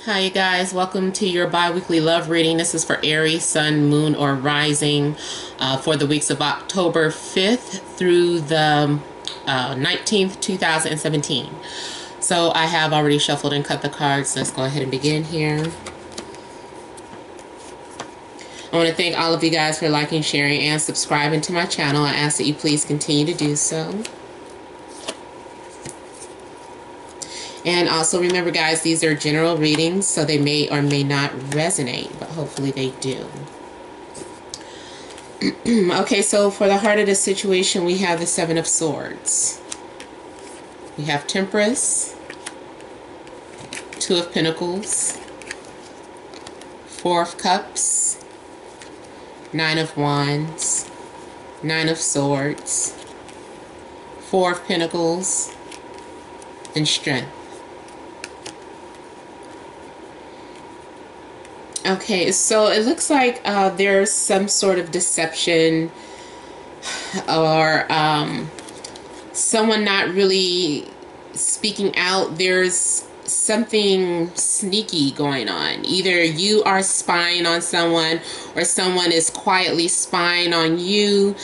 Hi you guys, welcome to your bi-weekly love reading. This is for Aries, Sun, Moon, or Rising for the weeks of October 5th through the 19th, 2017. So I have already shuffled and cut the cards. Let's go ahead and begin here. I want to thank all of you guys for liking, sharing, and subscribing to my channel. I ask that you please continue to do so. And also remember, guys, these are general readings, so they may or may not resonate, but hopefully they do. Okay, so for the heart of the situation, we have the Seven of Swords. We have Temperance, Two of Pentacles, Four of Cups, Nine of Wands, Nine of Swords, Four of Pentacles, and Strength. Okay, so it looks like there's some sort of deception or someone not really speaking out. There's something sneaky going on. Either you are spying on someone or someone is quietly spying on you.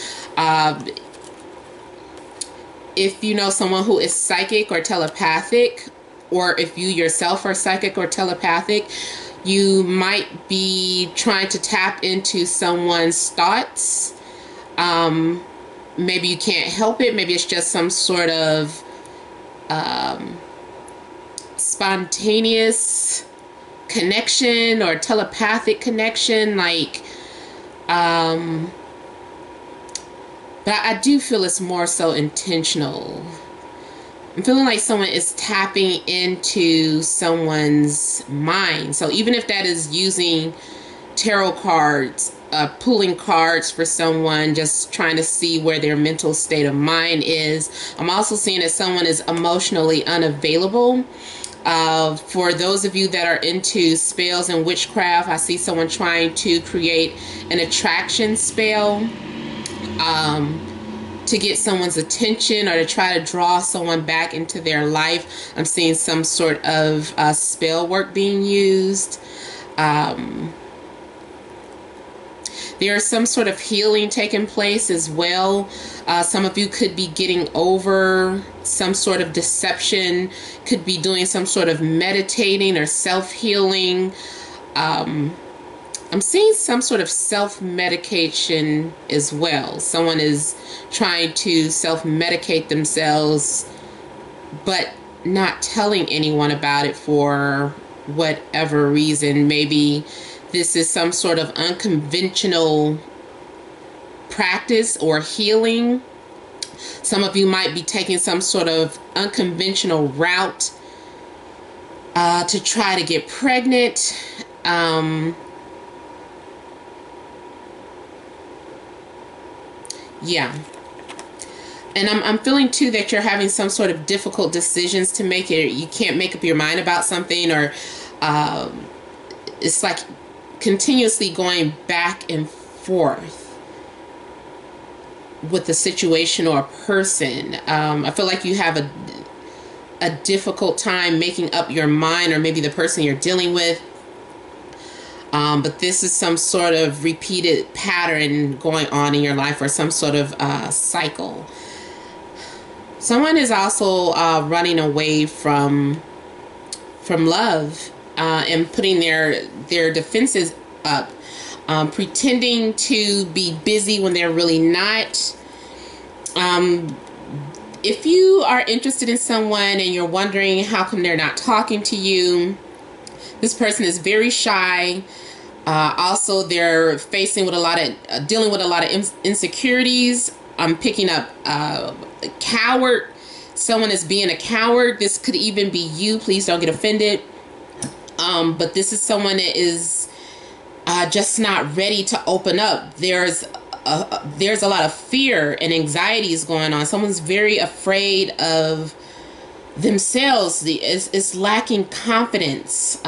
If you know someone who is psychic or telepathic, or if you yourself are psychic or telepathic, you might be trying to tap into someone's thoughts. Maybe you can't help it. Maybe it's just some sort of spontaneous connection or telepathic connection. But I do feel it's more so intentional. I'm feeling like someone is tapping into someone's mind. So even if that is using tarot cards, pulling cards for someone, just trying to see where their mental state of mind is. I'm also seeing that someone is emotionally unavailable. For those of you that are into spells and witchcraft, I see someone trying to create an attraction spell. To get someone's attention or to try to draw someone back into their life. I'm seeing some sort of spell work being used. There's some sort of healing taking place as well. Some of you could be getting over some sort of deception, could be doing some sort of meditating or self-healing. I'm seeing some sort of self-medication as well. Someone is trying to self-medicate themselves, but not telling anyone about it for whatever reason. Maybe this is some sort of unconventional practice or healing. Some of you might be taking some sort of unconventional route to try to get pregnant. Yeah. And I'm feeling too that you're having some sort of difficult decisions to make. You can't make up your mind about something, or it's like continuously going back and forth with the situation or a person. I feel like you have a difficult time making up your mind, or maybe the person you're dealing with. But this is some sort of repeated pattern going on in your life, or some sort of cycle. Someone is also running away from love and putting their defenses up, pretending to be busy when they're really not. If you are interested in someone and you're wondering how come they're not talking to you, this person is very shy. Also, they're facing with dealing with a lot of insecurities. I'm picking up a coward. Someone is being a coward. This could even be you. Please don't get offended. But this is someone that is just not ready to open up. There's a lot of fear and anxieties going on. Someone's very afraid of themselves. It's lacking confidence.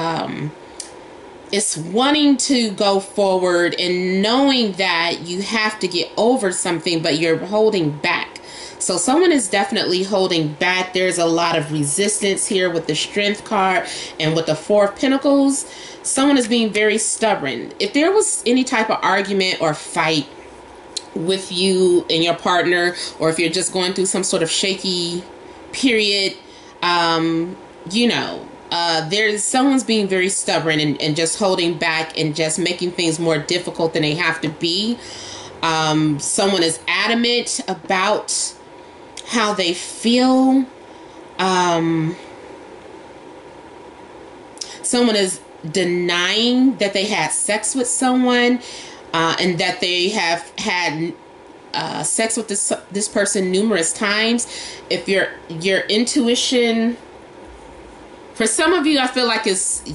It's wanting to go forward and knowing that you have to get over something, but you're holding back. So someone is definitely holding back. There's a lot of resistance here with the Strength card and with the Four of Pentacles. Someone is being very stubborn. If there was any type of argument or fight with you and your partner, or if you're just going through some sort of shaky period, you know, there's someone's being very stubborn and just holding back and just making things more difficult than they have to be. Someone is adamant about how they feel. Someone is denying that they had sex with someone, and that they have had sex with this person numerous times. If your intuition, for some of you, I feel like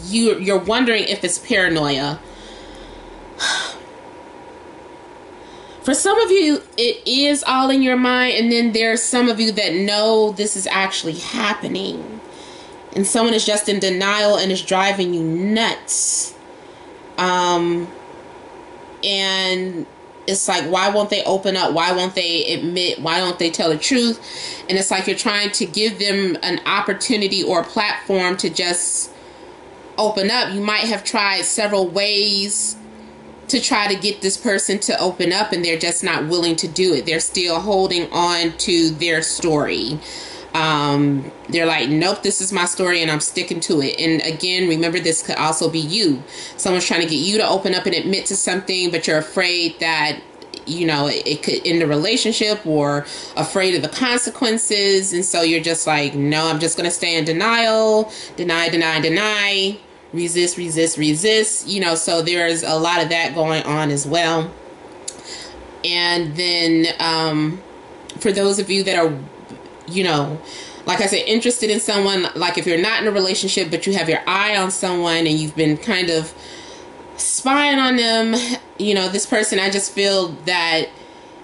you're wondering if it's paranoia. For some of you, it is all in your mind, and then there's some of you that know this is actually happening, and someone is just in denial and is driving you nuts. And it's like, why won't they open up? Why won't they admit? Why don't they tell the truth? And it's like you're trying to give them an opportunity or a platform to just open up. You might have tried several ways to try to get this person to open up, and they're just not willing to do it. They're still holding on to their story. They're like, nope, this is my story and I'm sticking to it. And again, remember, this could also be you. Someone's trying to get you to open up and admit to something, but you're afraid that, you know, it could end the relationship, or afraid of the consequences. And so you're just like, no, I'm just going to stay in denial, deny, resist, you know. So there's a lot of that going on as well. And then for those of you that are, you know, like I said, interested in someone, like if you're not in a relationship but you have your eye on someone and you've been kind of spying on them, you know, this person, I just feel that,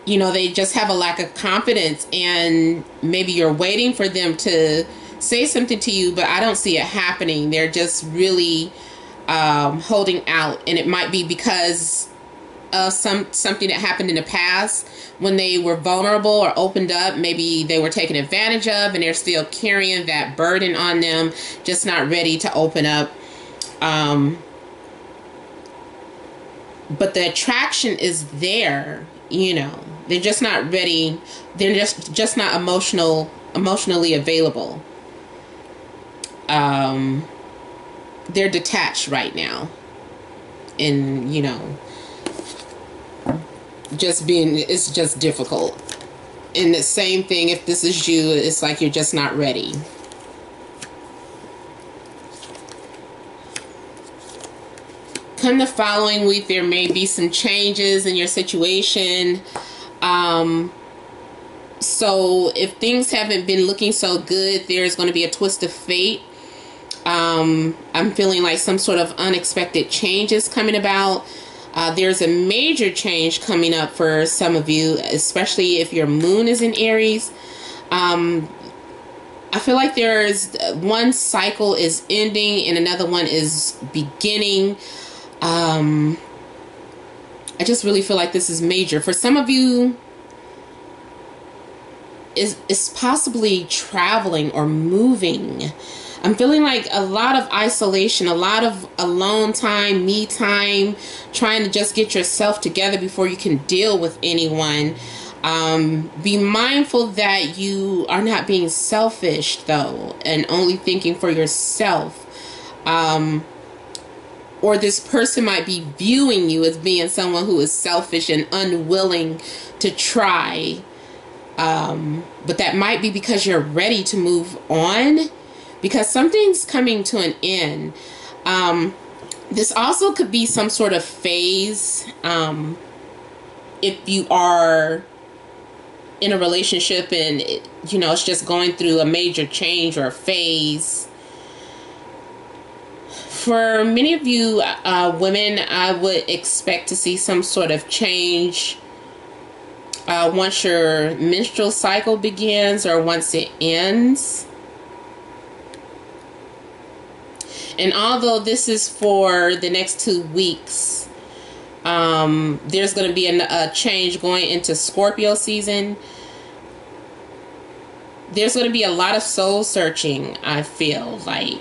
you know, they just have a lack of confidence, and maybe you're waiting for them to say something to you, but I don't see it happening. They're just really holding out, and it might be because of something that happened in the past when they were vulnerable or opened up. Maybe they were taken advantage of, and they're still carrying that burden on them, just not ready to open up. But the attraction is there, you know. They're just not ready. They're just not emotionally available. They're detached right now, and you know, it's just difficult. And the same thing, if this is you, it's like you're just not ready. Come the following week, there may be some changes in your situation. So if things haven't been looking so good, there's going to be a twist of fate. I'm feeling like some sort of unexpected changes coming about. There's a major change coming up for some of you, especially if your moon is in Aries. I feel like there's one cycle is ending and another one is beginning. I just really feel like this is major. For some of you, it's possibly traveling or moving. I'm feeling like a lot of isolation, a lot of alone time, me time, trying to just get yourself together before you can deal with anyone. Be mindful that you are not being selfish, though, and only thinking for yourself. Or this person might be viewing you as being someone who is selfish and unwilling to try. But that might be because you're ready to move on, because something's coming to an end. This also could be some sort of phase. If you are in a relationship and you know, it's just going through a major change or a phase. For many of you women, I would expect to see some sort of change once your menstrual cycle begins or once it ends. And although this is for the next 2 weeks, there's going to be a change going into Scorpio season. there's going to be a lot of soul searching. I feel like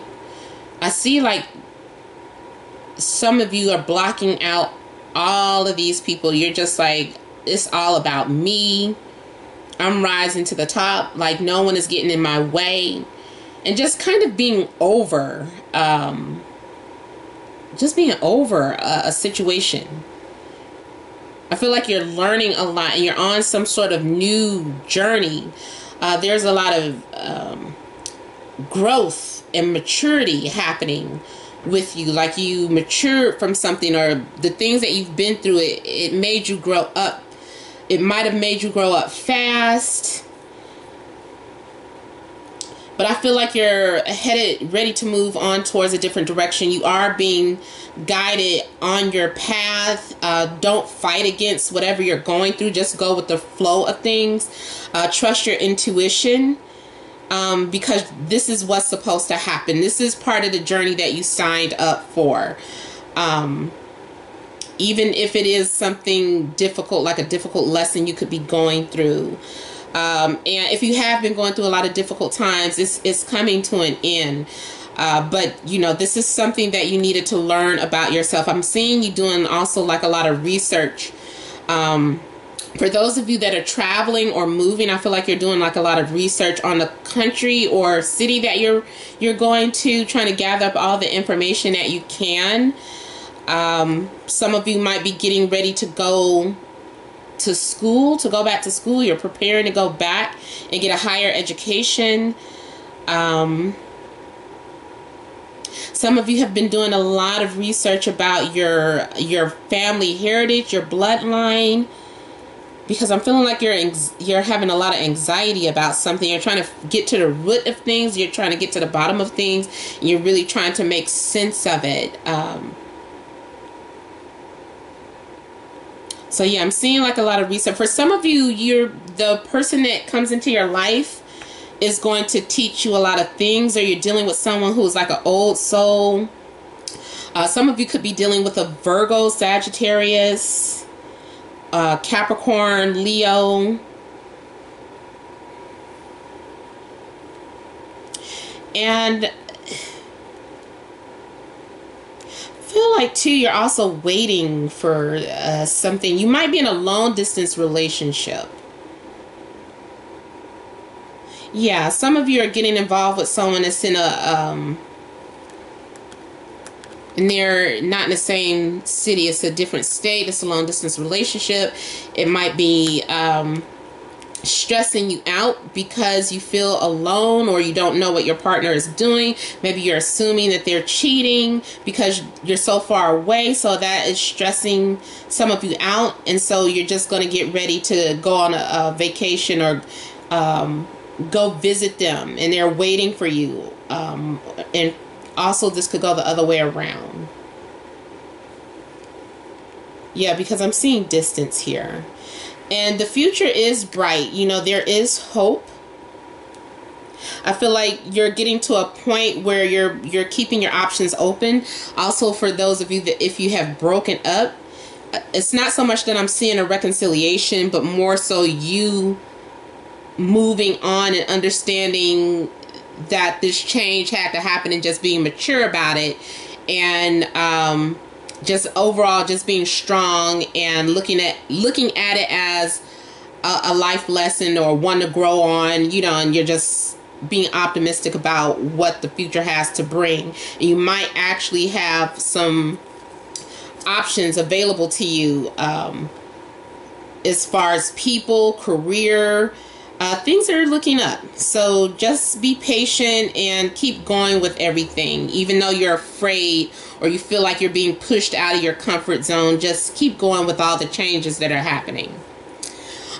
I see like some of you are blocking out all of these people. You're just like, it's all about me. I'm rising to the top. Like no one is getting in my way. And just kind of being over, a situation. I feel like you're learning a lot and you're on some sort of new journey. There's a lot of growth and maturity happening with you. Like you matured from something, or the things that you've been through, it made you grow up. It might have made you grow up fast. But I feel like you're ready to move on towards a different direction. You are being guided on your path. Don't fight against whatever you're going through. Just go with the flow of things. Trust your intuition, because this is what's supposed to happen. This is part of the journey that you signed up for. Even if it is something difficult, like a difficult lesson you could be going through. And if you have been going through a lot of difficult times, it's coming to an end. But, you know, this is something that you needed to learn about yourself. I'm seeing you doing also like a lot of research. For those of you that are traveling or moving, I feel like you're doing like a lot of research on the country or city that you're going to, trying to gather up all the information that you can. Some of you might be getting ready to go to school, to go back to school. You're preparing to go back and get a higher education. Some of you have been doing a lot of research about your family heritage, your bloodline, because I'm feeling like you're having a lot of anxiety about something. You're trying to get to the root of things. You're trying to get to the bottom of things. And you're really trying to make sense of it. So yeah, I'm seeing like a lot of research. For some of you, the person that comes into your life is going to teach you a lot of things, or you're dealing with someone who's like an old soul. Some of you could be dealing with a Virgo, Sagittarius, Capricorn, Leo. And feel like too, you're also waiting for something. You might be in a long distance relationship. Yeah, some of you are getting involved with someone that's in a and they're not in the same city. It's a different state. It's a long distance relationship. It might be stressing you out because you feel alone, or you don't know what your partner is doing. Maybe you're assuming that they're cheating because you're so far away, so that is stressing some of you out. And so you're just going to get ready to go on a vacation, or go visit them, and they're waiting for you. And also this could go the other way around. Yeah, because I'm seeing distance here. And the future is bright. You know, there is hope. I feel like you're getting to a point where you're keeping your options open. Also, for those of you that if you have broken up, it's not so much that I'm seeing a reconciliation, but more so you moving on and understanding that this change had to happen, and just being mature about it, and just overall just being strong and looking at it as a life lesson, or one to grow on, you know, and you're just being optimistic about what the future has to bring. And you might actually have some options available to you as far as people, career. Things are looking up. So just be patient and keep going with everything. Even though you're afraid, or you feel like you're being pushed out of your comfort zone, just keep going with all the changes that are happening.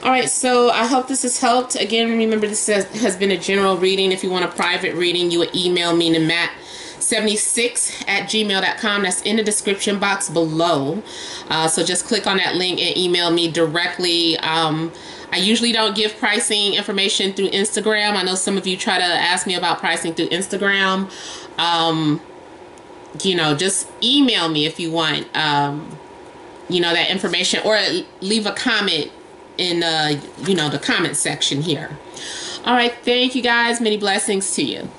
Alright, so I hope this has helped. Again, remember, this has been a general reading. If you want a private reading, you would email me to matt76@gmail.com. That's in the description box below. So just click on that link and email me directly. I usually don't give pricing information through Instagram. I know some of you try to ask me about pricing through Instagram. You know, just email me if you want, you know, that information, or leave a comment in, you know, the comment section here. All right. Thank you guys. Many blessings to you.